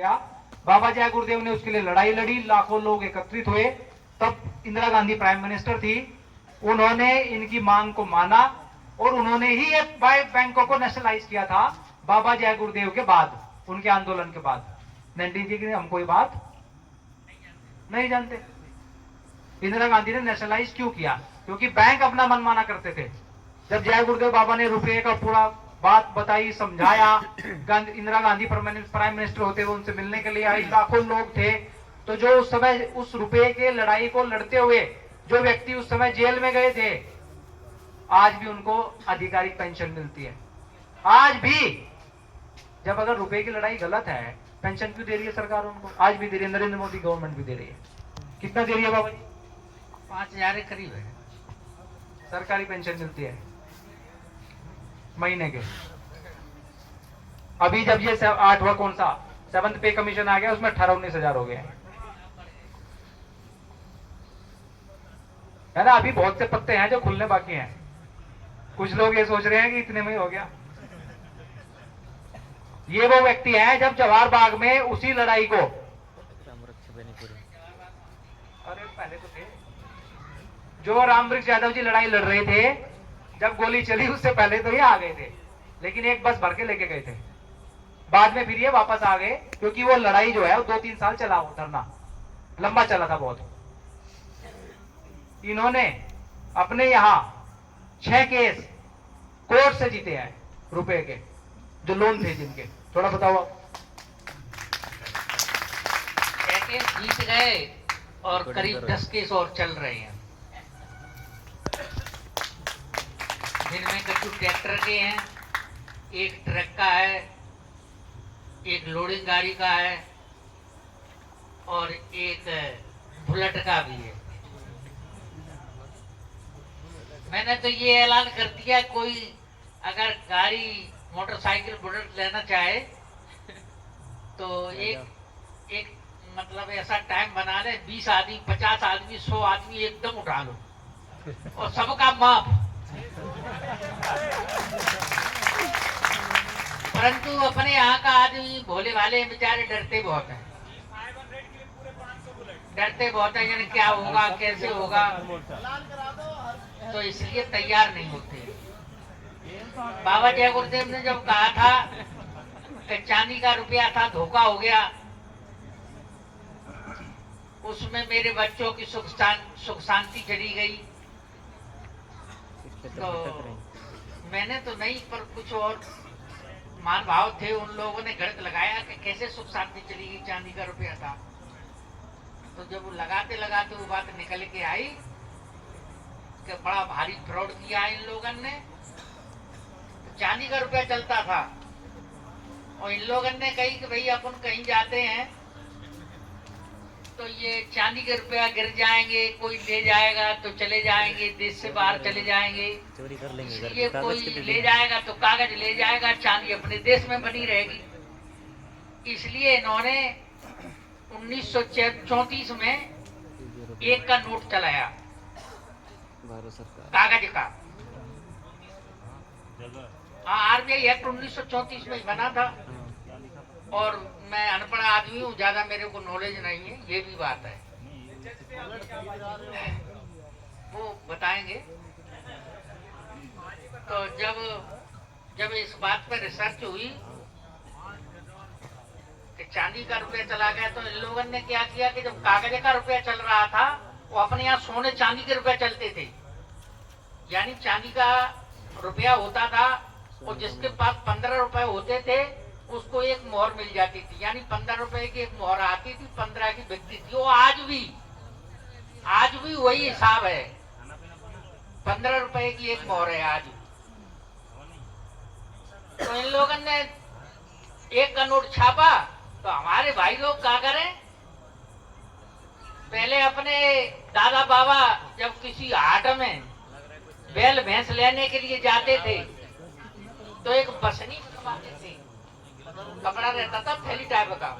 गया। बाबा जय गुरुदेव ने उसके लिए लड़ाई लड़ी, लाखों लोग एकत्रित हुए। तब इंदिरा गांधी प्राइम मिनिस्टर थी, उन्होंने इनकी मांग को माना और उन्होंने ही ये बैंकों को नेशनलाइज किया था बाबा जय गुरुदेव के बाद, उनके आंदोलन के बाद। 19 जी की हम कोई बात नहीं जानते। इंदिरा गांधी ने नेशनलाइज क्यों किया? क्योंकि बैंक अपना मनमाना करते थे। जब जय गुरुदेव बाबा ने रुपये का पूरा बात बताई, समझाया, इंदिरा गांधी प्राइम मिनिस्टर होते हुए उनसे मिलने के लिए आई, लाखों लोग थे। तो जो उस समय उस रुपये के लड़ाई को लड़ते हुए जो व्यक्ति उस समय जेल में गए थे, आज भी उनको आधिकारिक पेंशन मिलती है। आज भी जब अगर रुपए की लड़ाई गलत है, पेंशन क्यों दे रही है सरकार उनको? आज भी दे रही है, नरेंद्र मोदी गवर्नमेंट भी दे रही है। कितना दे रही है बाबा जी? 5,000 के करीब है सरकारी पेंशन मिलती है महीने के। अभी जब ये 8वां कौन सा 7th पे कमीशन आ गया, उसमें 18-19 हो गया है ना। अभी बहुत से पत्ते हैं जो खुलने बाकी हैं। कुछ लोग ये सोच रहे हैं कि इतने में ही हो गया। ये वो व्यक्ति है जब जवाहर बाग में उसी लड़ाई को, अरे पहले तो थे जो रामवृक्ष यादव जी लड़ाई लड़ रहे थे, जब गोली चली उससे पहले तो ये आ गए थे, लेकिन एक बस भर के लेके गए थे। बाद में फिर ये वापस आ गए, क्योंकि वो लड़ाई जो है वो 2-3 साल चला, वो धरना लंबा चला था बहुत। इन्होंने अपने यहां 6 केस कोर्ट से जीते हैं, रुपए के जो लोन थे जिनके। थोड़ा बताओ। केस जीत गए और करीब 10 केस और चल रहे हैं, जिनमें कुछ ट्रैक्टर के हैं, एक ट्रक का है, एक लोडिंग गाड़ी का है और एक बुलेट का भी है। मैंने तो ये ऐलान कर दिया, कोई अगर गाड़ी मोटरसाइकिल बुलेट लेना चाहे तो एक मतलब ऐसा टाइम बना ले, 20 आदमी 50 आदमी 100 आदमी एकदम उठा लो और सबका माफ। परंतु अपने यहाँ का आदमी भोले भाले बेचारे डरते बहुत हैं, यानी क्या होगा कैसे होगा, तो इसलिए तैयार नहीं होते। बाबा जय गुरुदेव ने जब कहा था कि चांदी का रुपया था धोखा हो गया, उसमें मेरे बच्चों की सुख शांति चली गई, तो मैंने तो नहीं, पर कुछ और मान भाव थे, उन लोगों ने गणित लगाया कि कैसे सुख शांति चली गई, चांदी का रुपया था। तो जब वो लगाते लगाते वो बात निकल के आई कि बड़ा भारी फ्रॉड किया इन लोगों ने। चांदी का रुपया चलता था और इन लोगों ने कही कि भाई अपन कहीं जाते हैं तो ये चांदी के रुपया गिर जाएंगे, कोई ले जाएगा तो चले जाएंगे, देश से बाहर चले जाएंगे, चोरी कर लेंगे, इसलिए कोई ले जाएगा तो कागज ले जाएगा, चांदी अपने देश में बनी रहेगी। इसलिए इन्होंने 1934 में 1 का नोट चलाया कागज का। आरबीआई एक्ट 1934 में बना था और मैं अनपढ़ आदमी हूँ, ज्यादा मेरे को नॉलेज नहीं है, ये भी बात है, वो बताएंगे। तो जब इस बात पर रिसर्च हुई कि चांदी का रुपया चला गया, तो इन लोगों ने क्या किया कि जब कागज का रुपया चल रहा था, वो अपने यहाँ सोने चांदी के रुपया चलते थे, यानी चांदी का रुपया होता था और जिसके पास 15 रुपए होते थे उसको एक मोहर मिल जाती थी, यानी 15 रुपए की एक मोहर आती थी, 15 की बिकती थी। वो आज भी वही हिसाब है, 15 रुपए की एक मोहर है आज। तो इन लोगों ने 1 का नोट छापा, तो हमारे भाई लोग क्या करें, पहले अपने दादा बाबा जब किसी हाट में बैल भैंस लेने के लिए जाते थे तो एक बसनी बनवाते थे, कपड़ा रहता था थैली टाइप का,